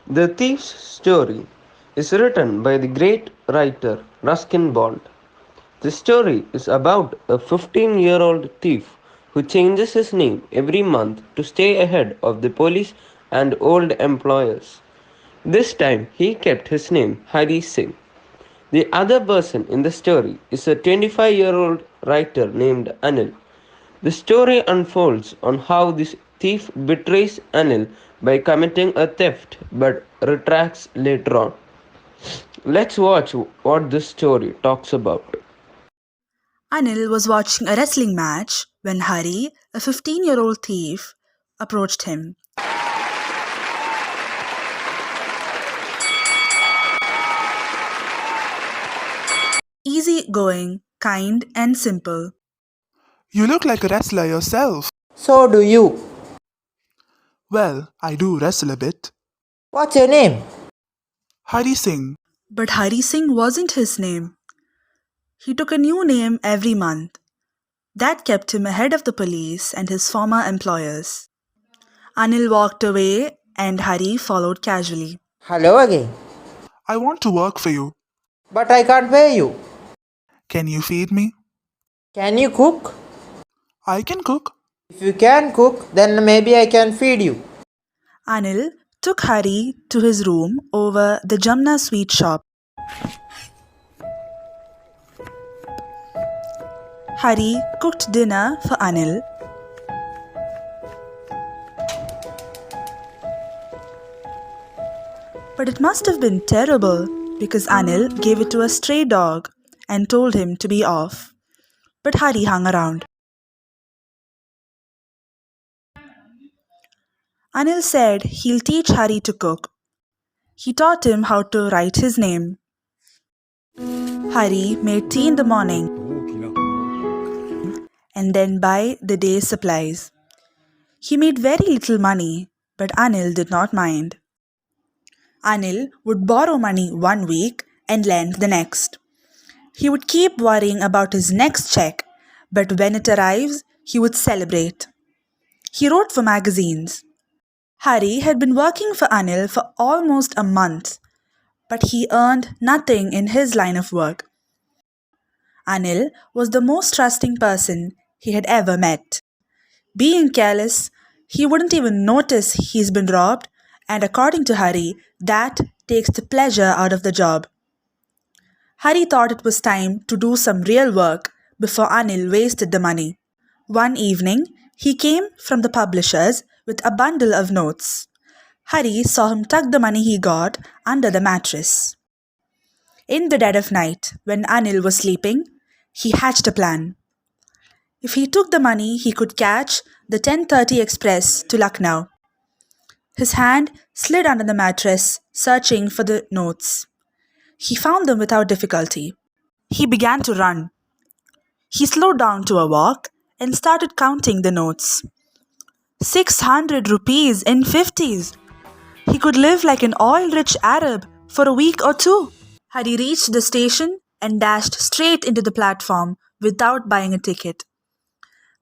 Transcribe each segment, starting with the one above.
The Thief's Story is written by the great writer Ruskin Bond. The story is about a 15-year-old thief who changes his name every month to stay ahead of the police and old employers. This time he kept his name Hari Singh. The other person in the story is a 25-year-old writer named Anil. The story unfolds on how this thief betrays Anil by committing a theft but retracts later on. Let's watch what this story talks about. Anil was watching a wrestling match when Hari, a 15-year-old thief, approached him. Easy going, kind, and simple. You look like a wrestler yourself. So do you. Well, I do wrestle a bit. What's your name? Hari Singh. But Hari Singh wasn't his name. He took a new name every month. That kept him ahead of the police and his former employers. Anil walked away and Hari followed casually. Hello again. I want to work for you. But I can't pay you. Can you feed me? Can you cook? I can cook. If you can cook, then maybe I can feed you. Anil took Hari to his room over the Jamna sweet shop. Hari cooked dinner for Anil. But it must have been terrible because Anil gave it to a stray dog and told him to be off. But Hari hung around. Anil said he'll teach Hari to cook. He taught him how to write his name. Hari made tea in the morning and then buy the day's supplies. He made very little money, but Anil did not mind. Anil would borrow money one week and lend the next. He would keep worrying about his next check, but when it arrives, he would celebrate. He wrote for magazines. Hari had been working for Anil for almost a month, but he earned nothing in his line of work. Anil was the most trusting person he had ever met. Being careless, he wouldn't even notice he's been robbed, and according to Hari, that takes the pleasure out of the job. Hari thought it was time to do some real work before Anil wasted the money. One evening, he came from the publishers with a bundle of notes. Hari saw him tuck the money he got under the mattress. In the dead of night, when Anil was sleeping, he hatched a plan. If he took the money, he could catch the 10:30 express to Lucknow. His hand slid under the mattress, searching for the notes. He found them without difficulty. He began to run. He slowed down to a walk and started counting the notes. 600 rupees in 50s. He could live like an oil-rich Arab for a week or two. Hari reached the station and dashed straight into the platform without buying a ticket.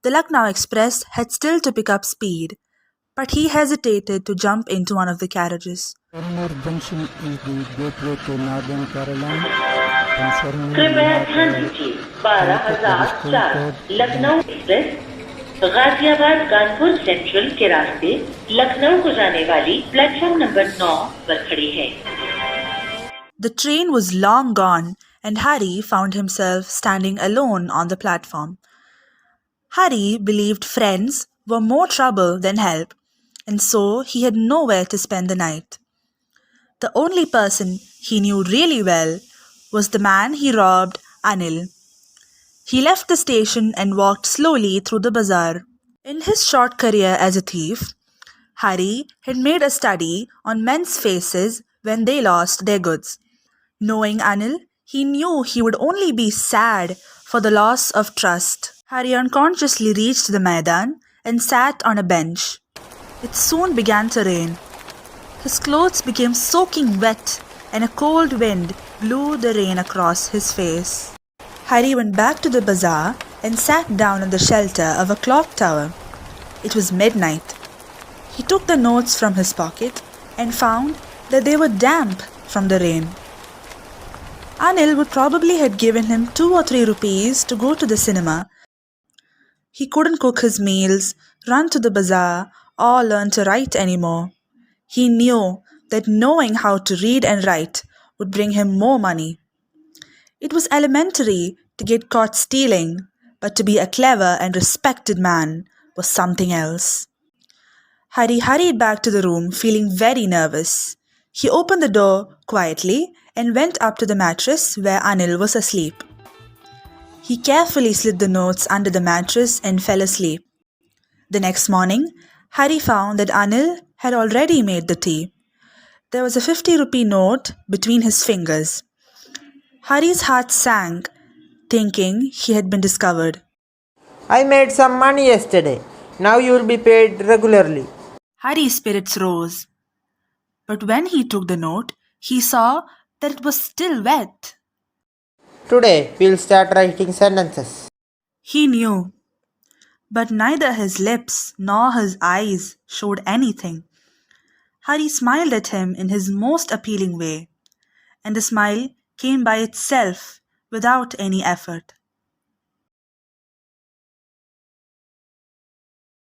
The Lucknow Express had still to pick up speed, but he hesitated to jump into one of the carriages. Terminal Junction is the gateway to Northern Caroline. कृपया ध्यान दीजिए 12,004 Lucknow express Ghaziabad Kanpur central के रास्ते लखनऊ को जाने वाली platform number 9 पर खड़ी है. The train was long gone and Hari found himself standing alone on the platform. Hari believed friends were more trouble than help, and so he had nowhere to spend the night. The only person he knew really well was the man he robbed, Anil. He left the station and walked slowly through the bazaar. In his short career as a thief, Hari had made a study on men's faces when they lost their goods. Knowing Anil, he knew he would only be sad for the loss of trust. Hari unconsciously reached the Maidan and sat on a bench. It soon began to rain. His clothes became soaking wet and a cold wind blew the rain across his face. Hari went back to the bazaar and sat down in the shelter of a clock tower. It was midnight. He took the notes from his pocket and found that they were damp from the rain. Anil would probably have given him 2 or 3 rupees to go to the cinema. He couldn't cook his meals, run to the bazaar, or learn to write anymore. He knew that knowing how to read and write would bring him more money. It was elementary to get caught stealing, but to be a clever and respected man was something else. Hari hurried back to the room feeling very nervous. He opened the door quietly and went up to the mattress where Anil was asleep. He carefully slid the notes under the mattress and fell asleep. The next morning, Hari found that Anil had already made the tea. There was a 50 rupee note between his fingers. Hari's heart sank, thinking he had been discovered. I made some money yesterday. Now you will be paid regularly. Hari's spirits rose. But when he took the note, he saw that it was still wet. Today we'll start writing sentences. He knew, but neither his lips nor his eyes showed anything. Hari smiled at him in his most appealing way, and the smile came by itself without any effort.